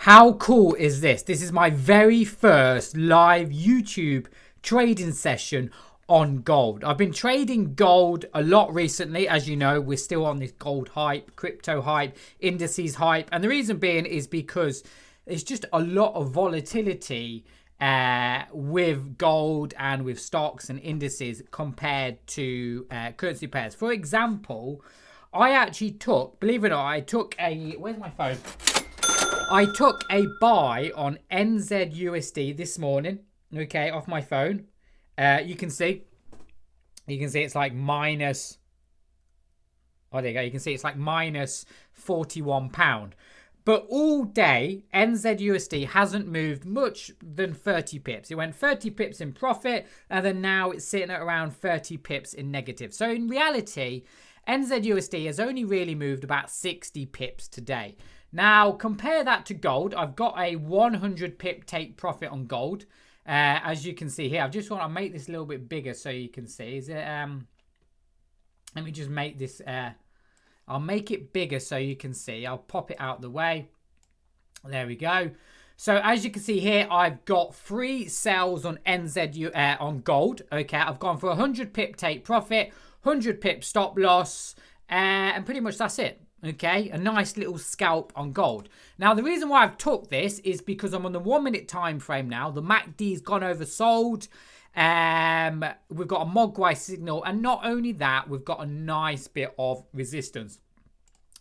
How cool is this? This is my very first live YouTube trading session on gold. I've been trading gold a lot recently. As you know, we're still on this gold hype, crypto hype, indices hype. And the reason being is because there's just a lot of volatility with gold and with stocks and indices compared to currency pairs. For example, I actually took, believe it or not, I took a, where's my phone? I took a buy on NZUSD this morning, okay, off my phone. You can see it's like minus, oh, there you go. You can see it's like minus £41. But all day, NZUSD hasn't moved much than 30 pips. It went 30 pips in profit, and then now it's sitting at around 30 pips in negative. So in reality, NZUSD has only really moved about 60 pips today. Now, compare that to gold. I've got a 100 pip take profit on gold. As you can see here, I just want to make this a little bit bigger so you can see. Is it? Let me just make this. I'll make it bigger so you can see. I'll pop it out the way. There we go. So as you can see here, I've got 3 sales on on gold. Okay, I've gone for 100 pip take profit, 100 pip stop loss, and pretty much that's it. Okay, a nice little scalp on gold. Now, the reason why I've took this is because I'm on the 1 minute time frame now. The MACD's gone oversold. We've got a Mogwai signal, and not only that, we've got a nice bit of resistance.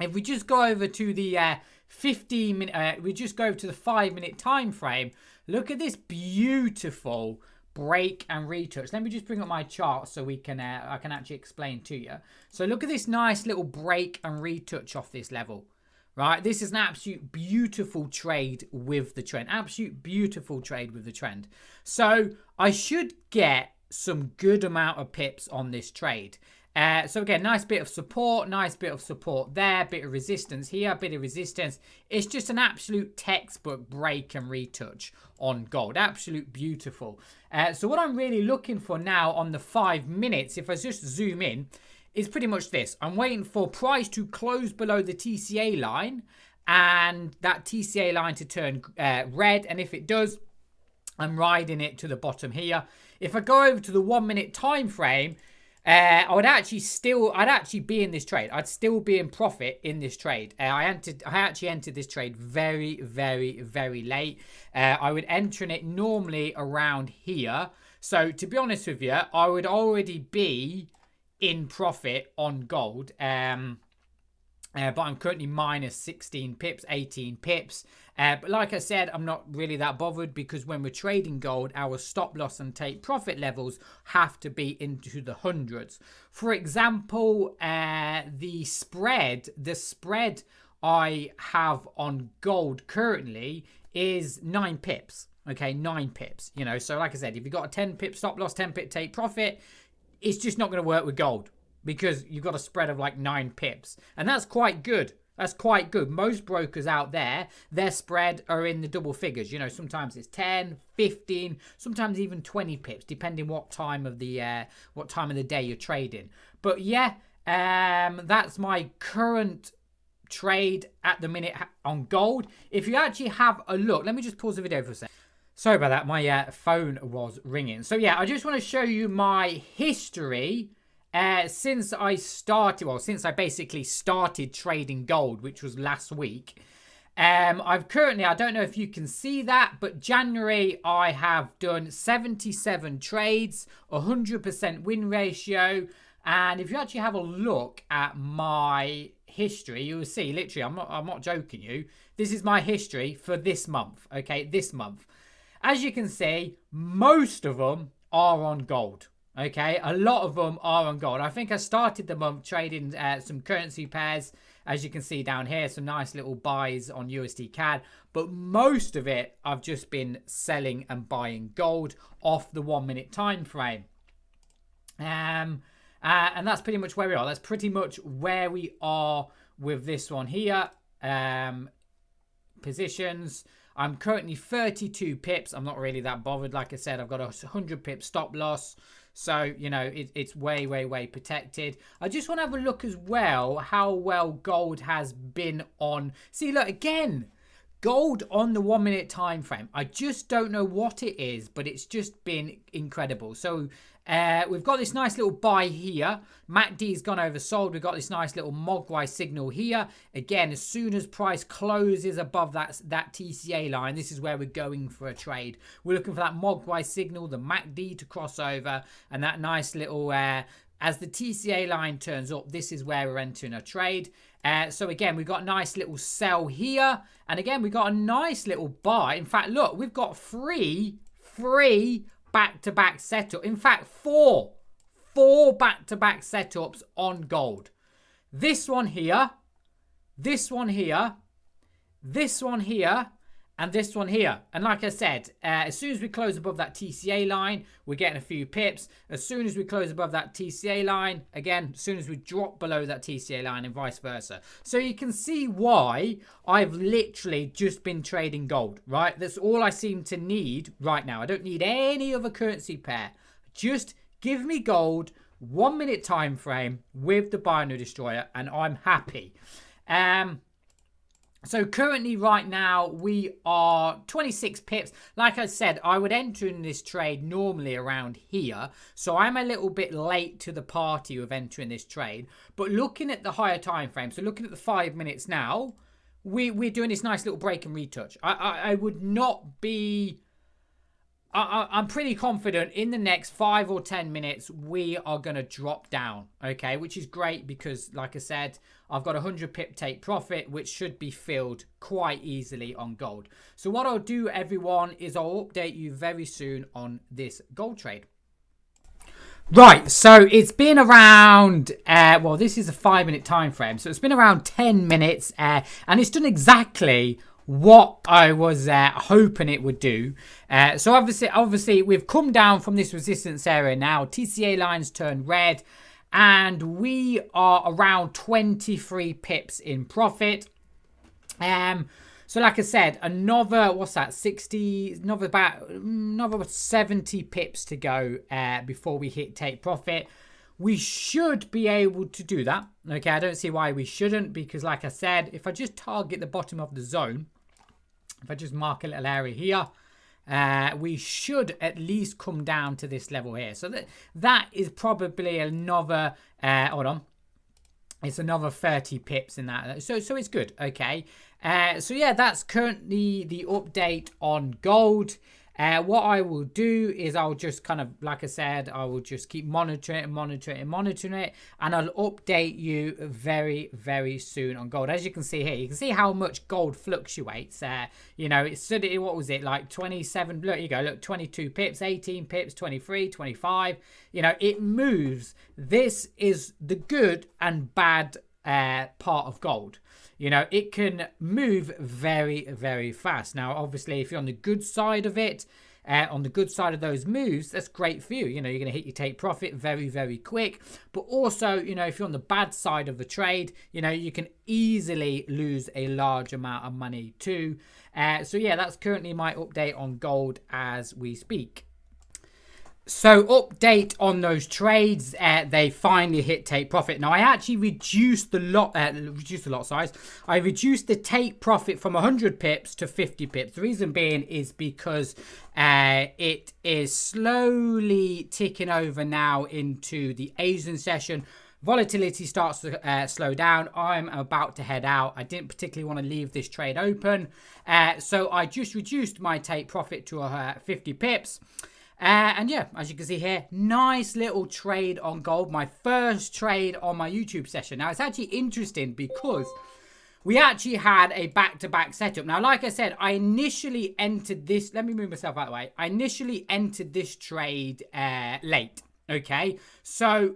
If we just go over to the 15-minute, we just go to the 5 minute time frame. Look at this beautiful break and retouch. Let me just bring up my chart so we can I can actually explain to you. So look at this nice little break and retouch off this level, right? This is an absolute beautiful trade with the trend. Absolute beautiful trade with the trend. So I should get some good amount of pips on this trade. So again, nice bit of support there, bit of resistance here, bit of resistance. It's just an absolute textbook break and retouch on gold. Absolute beautiful. So what I'm really looking for now on the 5 minutes, if I just zoom in, is pretty much this. I'm waiting for price to close below the TCA line and that TCA line to turn red. And if it does, I'm riding it to the bottom here. If I go over to the 1 minute time frame, I'd actually be in this trade. I'd still be in profit in this trade. I actually entered this trade very, very, very late. I would enter in it normally around here. So to be honest with you, I would already be in profit on gold. But I'm currently minus 16 pips, 18 pips. But like I said, I'm not really that bothered because when we're trading gold, our stop loss and take profit levels have to be into the hundreds. For example, the spread I have on gold currently is 9 pips. Okay, 9 pips. You know, so like I said, if you've got a 10 pip stop loss, 10 pip take profit, it's just not going to work with gold, because you've got a spread of like 9 pips. And that's quite good. That's quite good. Most brokers out there, their spread are in the double figures. You know, sometimes it's 10, 15, sometimes even 20 pips, depending what time of the day you're trading. But yeah, that's my current trade at the minute on gold. If you actually have a look, let me just pause the video for a second. Sorry about that. My phone was ringing. So yeah, I just want to show you my history since I basically started trading gold, which was last week. I've currently, I don't know if you can see that, but January I have done 77 trades, 100% win ratio. And if you actually have a look at my history, you will see, literally, I'm not joking you. This is my history for this month. Okay, this month. As you can see, most of them are on gold. Okay, a lot of them are on gold. I think I started the month trading some currency pairs. As you can see down here, some nice little buys on USD CAD. But most of it, I've just been selling and buying gold off the 1 minute time frame. And that's pretty much where we are. That's pretty much where we are with this one here. Positions. I'm currently 32 pips. I'm not really that bothered. Like I said, I've got a 100 pip stop loss. So, you know, it's way, way, way protected. I just want to have a look as well how well gold has been on. See, look, again, gold on the 1 minute time frame, I just don't know what it is, but it's just been incredible. So we've got this nice little buy here. MACD's gone oversold. We've got this nice little Mogwai signal here. Again, as soon as price closes above that TCA line, this is where we're going for a trade. We're looking for that Mogwai signal, the MACD to cross over, and that nice little as the TCA line turns up, this is where we're entering a trade. So again, we've got a nice little sell here. And again, we've got a nice little buy. In fact, look, we've got three back-to-back setup. In fact, four back-to-back setups on gold. This one here, this one here, this one here, and this one here. And like I said, as soon as we close above that TCA line, we're getting a few pips. As soon as we close above that TCA line, again, as soon as we drop below that TCA line, and vice versa. So you can see why I've literally just been trading gold, right? That's all I seem to need right now. I don't need any other currency pair. Just give me gold, 1 minute time frame with the binary destroyer, and I'm happy. So currently right now we are 26 pips. Like I said, I would enter in this trade normally around here. So I'm a little bit late to the party of entering this trade. But looking at the higher time frame, so looking at the 5 minutes now, we're doing this nice little break and retouch. I would not be... I'm pretty confident in the next 5 or 10 minutes we are going to drop down, okay, which is great because, like I said, I've got 100 pip take profit, which should be filled quite easily on gold. So what I'll do, everyone, is I'll update you very soon on this gold trade. Right, so it's been around, well, this is a 5 minute time frame, so it's been around 10 minutes, and it's done exactly what I was hoping it would do. So obviously we've come down from this resistance area now. TCA lines turned red, and we are around 23 pips in profit. So like I said, another, what's that, 60, another 70 pips to go before we hit take profit. We should be able to do that. Okay, I don't see why we shouldn't, because like I said, if I just target the bottom of the zone, if I just mark a little area here, we should at least come down to this level here. So that is probably another, hold on, it's another 30 pips in that. So it's good, okay. So yeah, that's currently the update on gold. What I will do is I'll just kind of, like I said, I will just keep monitoring it, and I'll update you very, very soon on gold. As you can see here, you can see how much gold fluctuates. You know, it's, what was it, like 27, look, you go, look, 22 pips, 18 pips, 23, 25. You know, it moves. This is the good and bad part of gold. You know, it can move very, very fast. Now, obviously, if you're on the good side of it, on the good side of those moves, that's great for you. You know, you're going to hit your take profit very, very quick. But also, you know, if you're on the bad side of the trade, you know, you can easily lose a large amount of money too. So, yeah, that's currently my update on gold as we speak. So update on those trades, they finally hit take profit. Now I actually reduced the lot size. I reduced the take profit from 100 pips to 50 pips. The reason being is because it is slowly ticking over now into the Asian session. Volatility starts to slow down. I'm about to head out. I didn't particularly want to leave this trade open. So I just reduced my take profit to 50 pips. And yeah, as you can see here, nice little trade on gold. My first trade on my YouTube session. Now, it's actually interesting because we actually had a back-to-back setup. Now, like I said, I initially entered this. Let me move myself out of the way. I initially entered this trade late. Okay, so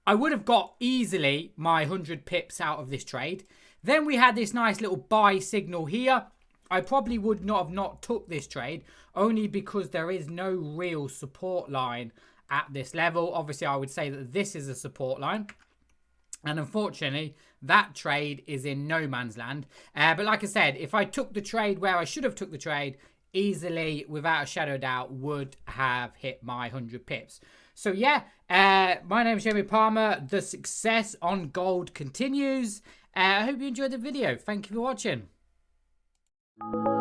I would have got easily my 100 pips out of this trade. Then we had this nice little buy signal here. I probably would not have took this trade, only because there is no real support line at this level. Obviously, I would say that this is a support line. And unfortunately, that trade is in no man's land. But like I said, if I took the trade where I should have took the trade, easily, without a shadow of doubt, would have hit my 100 pips. So yeah, my name is Jamie Palmer. The success on gold continues. I hope you enjoyed the video. Thank you for watching. you.